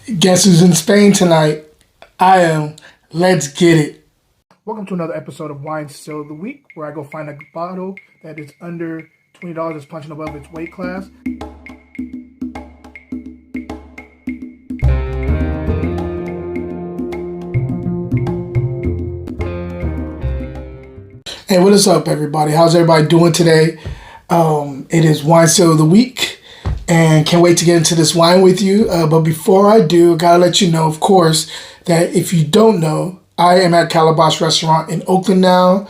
Guess who's in Spain tonight? I am. Let's get it. Welcome to another episode of Wine Still of the Week, where I go find a bottle that is under $20 that's punching above its weight class. Hey, what is up, everybody? How's everybody doing today? It is Wine Still of the Week, and can't wait to get into this wine with you. But before I do, I gotta let you know, of course, that if you don't know, I am at Calabash Restaurant in Oakland now.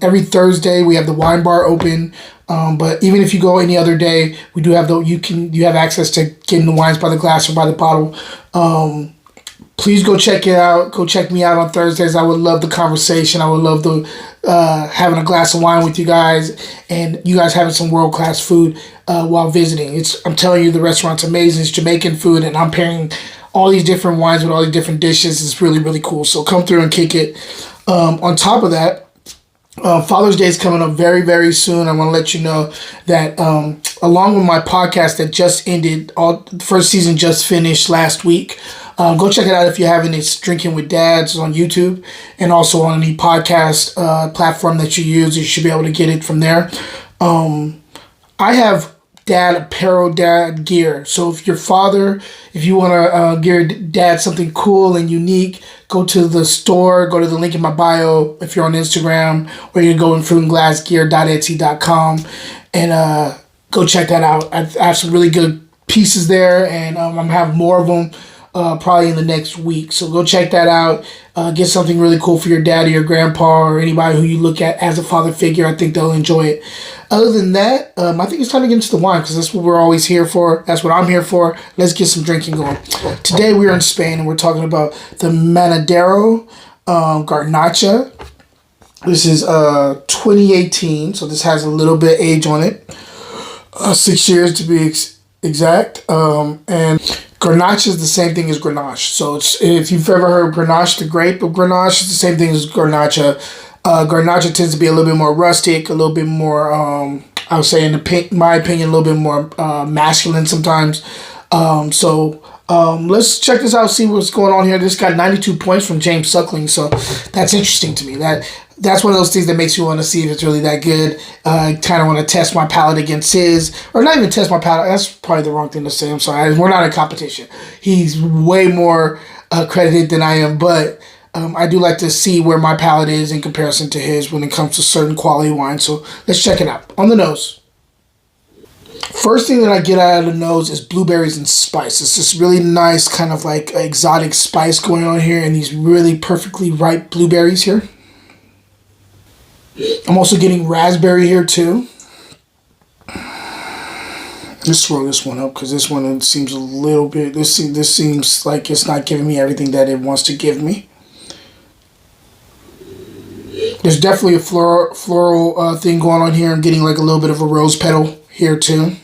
Every Thursday we have the wine bar open. But even if you go any other day, we do have you have access to getting the wines by the glass or by the bottle. Please go check it out. Go check me out on Thursdays. I would love the conversation. I would love the having a glass of wine with you guys, and you guys having some world class food while visiting. I'm telling you, the restaurant's amazing. It's Jamaican food, and I'm pairing all these different wines with all these different dishes. It's really, really cool. So come through and kick it. On top of that, Father's Day is coming up very, very soon. I want to let you know that along with my podcast that just ended, the first season just finished last week. Go check it out if you haven't. It's Drinking with Dads on YouTube, and also on any podcast platform that you use. You should be able to get it from there. I have dad apparel, dad gear. So if your father, if you want to gear dad something cool and unique, go to the store, go to the link in my bio if you're on Instagram, or you can go in fruitandglassgear.etsy.com and go check that out. I have some really good pieces there, and I'm going to have more of them probably in the next week. So go check that out. Get something really cool for your dad or your grandpa or anybody who you look at as a father figure. I think they'll enjoy it. Other than that, I think it's time to get into the wine, because that's what we're always here for. That's what I'm here for. Let's get some drinking going. Today we're in Spain, and we're talking about the Manadero Garnacha. This is 2018, so this has a little bit of age on it. 6 years to be exact. And Garnacha is the same thing as Grenache. So if you've ever heard Grenache, the grape of Grenache, it's the same thing as Garnacha. Garnacha tends to be a little bit more rustic, a little bit more, I would say, in my opinion, a little bit more masculine sometimes. Let's check this out, see what's going on here. This got 92 points from James Suckling, so that's interesting to me. That's one of those things that makes you want to see if it's really that good. I kind of want to test my palate against his, or not even test my palate. That's probably the wrong thing to say. I'm sorry. We're not in competition. He's way more credited than I am, but I do like to see where my palate is in comparison to his when it comes to certain quality wine. So let's check it out. On the nose. First thing that I get out of the nose is blueberries and spice. It's this really nice kind of like exotic spice going on here, and these really perfectly ripe blueberries here. I'm also getting raspberry here too. Let's swirl this one up, because this one seems a little bit, this seems like it's not giving me everything that it wants to give me. There's definitely a floral thing going on here. I'm getting like a little bit of a rose petal here too.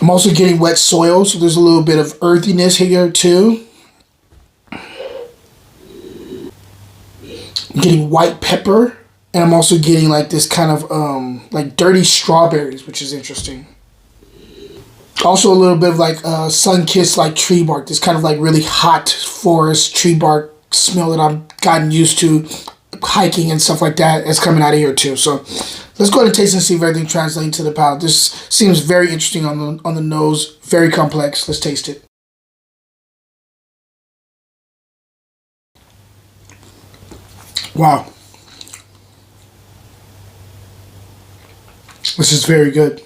I'm also getting wet soil, so there's a little bit of earthiness here too. I'm getting white pepper, and I'm also getting like this kind of like dirty strawberries, which is interesting. Also a little bit of like sun-kissed like tree bark, this kind of like really hot forest tree bark smell that I've gotten used to hiking and stuff like that is coming out of here too. So let's go ahead and taste and see if everything translates to the palate. This seems very interesting on the nose, very complex. Let's taste it. Wow. This is very good.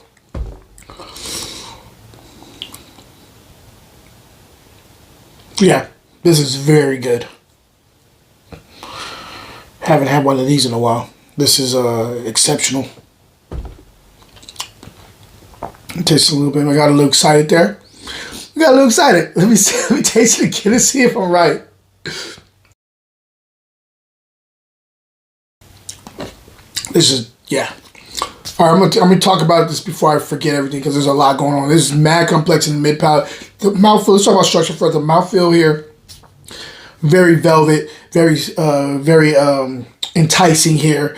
Yeah, this is very good. Haven't had one of these in a while. This is exceptional. Taste a little bit. I got a little excited there. Let me taste it again and see if I'm right. This is, yeah. All right, I'm gonna talk about this before I forget everything, because there's a lot going on. This is mad complex in the mid palate. The mouthfeel. Let's talk about structure first. The mouthfeel here, very velvet, very enticing here.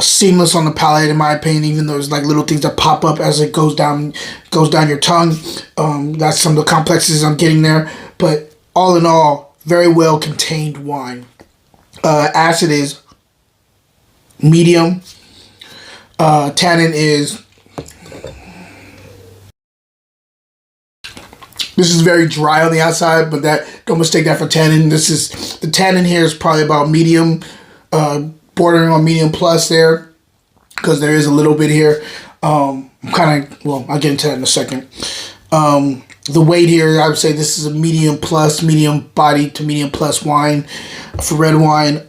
seamless on the palate, in my opinion. Even though there's like little things that pop up as it goes down your tongue. That's some of the complexities I'm getting there. But all in all, very well contained wine. Acid is medium. Tannin is. This is very dry on the outside, but don't mistake that for tannin. The tannin here is probably about medium, bordering on medium plus there, because there is a little bit here. I'll get into that in a second. The weight here, I would say this is a medium plus, medium body to medium plus wine for red wine.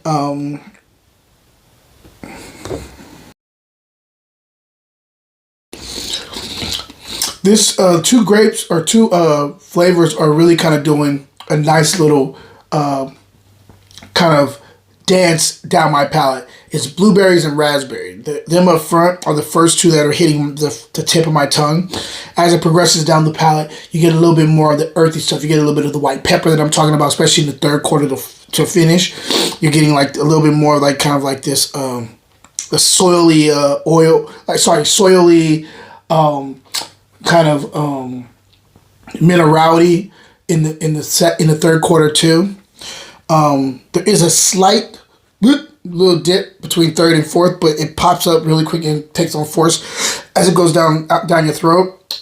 This two grapes or two flavors are really kind of doing a nice little kind of dance down my palate. It's blueberries and raspberry. Them up front are the first two that are hitting the tip of my tongue. As it progresses down the palate, you get a little bit more of the earthy stuff. You get a little bit of the white pepper that I'm talking about, especially in the third quarter to finish. You're getting like a little bit more like kind of like this the soily soily kind of minerality in the third quarter too. There is a slight little dip between third and fourth, but it pops up really quick and takes on force as it goes down your throat.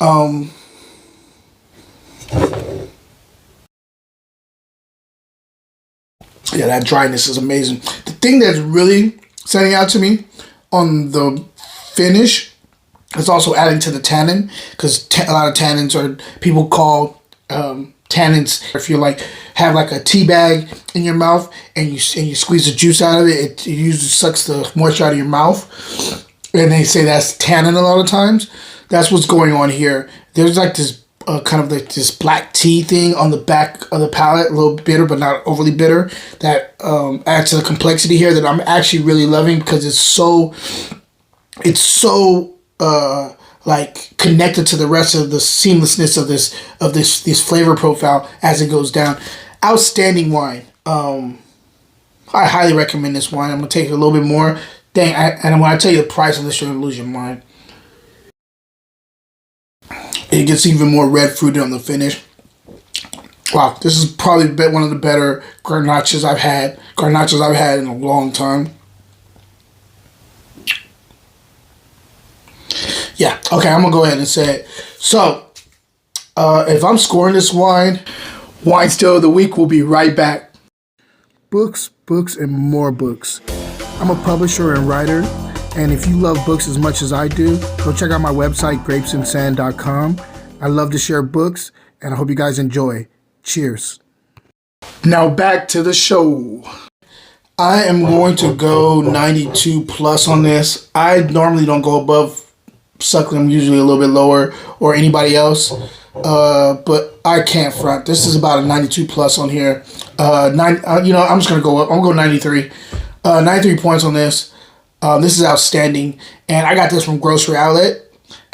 Yeah, that dryness is amazing. The thing that's really standing out to me on the finish is also adding to the tannin, because a lot of tannins are, people call tannins, if you like have like a tea bag in your mouth and you squeeze the juice out of it, it usually sucks the moisture out of your mouth, and they say that's tannin a lot of times. That's what's going on here. There's like this kind of like this black tea thing on the back of the palate, a little bitter but not overly bitter, that adds to the complexity here that I'm actually really loving, because it's so like connected to the rest of the seamlessness of this flavor profile as it goes down. Outstanding wine. I highly recommend this wine. I'm gonna take a little bit more. And when I tell you the price of this, you're gonna lose your mind. It gets even more red fruited on the finish. Wow, this is probably one of the better Garnachas I've had in a long time. Yeah, okay, I'm going to go ahead and say it. So, if I'm scoring this wine Still of the Week will be right back. Books, and more books. I'm a publisher and writer, and if you love books as much as I do, go check out my website, grapesandsand.com. I love to share books, and I hope you guys enjoy. Cheers. Now back to the show. I am going to go 92 plus on this. I normally don't go above Suckling. I'm usually a little bit lower, or anybody else, but I can't front. This is about a 92 plus on here. I'm just gonna go up. I'm gonna go 93. 93 points on this. This is outstanding, and I got this from Grocery Outlet.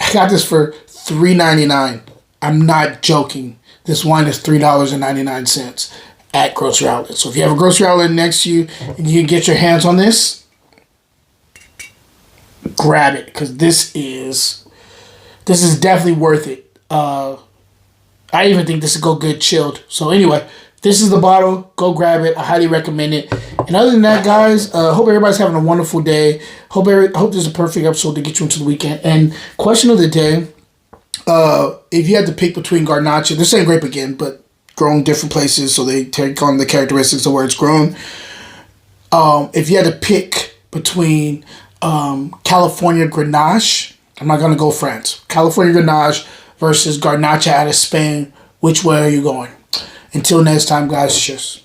I got this for $3.99. I'm not joking. This wine is $3.99 at Grocery Outlet. So if you have a Grocery Outlet next to you and you can get your hands on this, grab it, because this is definitely worth it. I even think this would go good chilled. So anyway, this is the bottle. Go grab it. I highly recommend it. And other than that, guys, hope everybody's having a wonderful day. Hope this is a perfect episode to get you into the weekend. And question of the day, if you had to pick between Garnacha, the same grape again, but grown different places, so they take on the characteristics of where it's grown. If you had to pick between California Grenache, I'm not going to go France, California Grenache versus Garnacha out of Spain, which way are you going? Until next time, guys, cheers.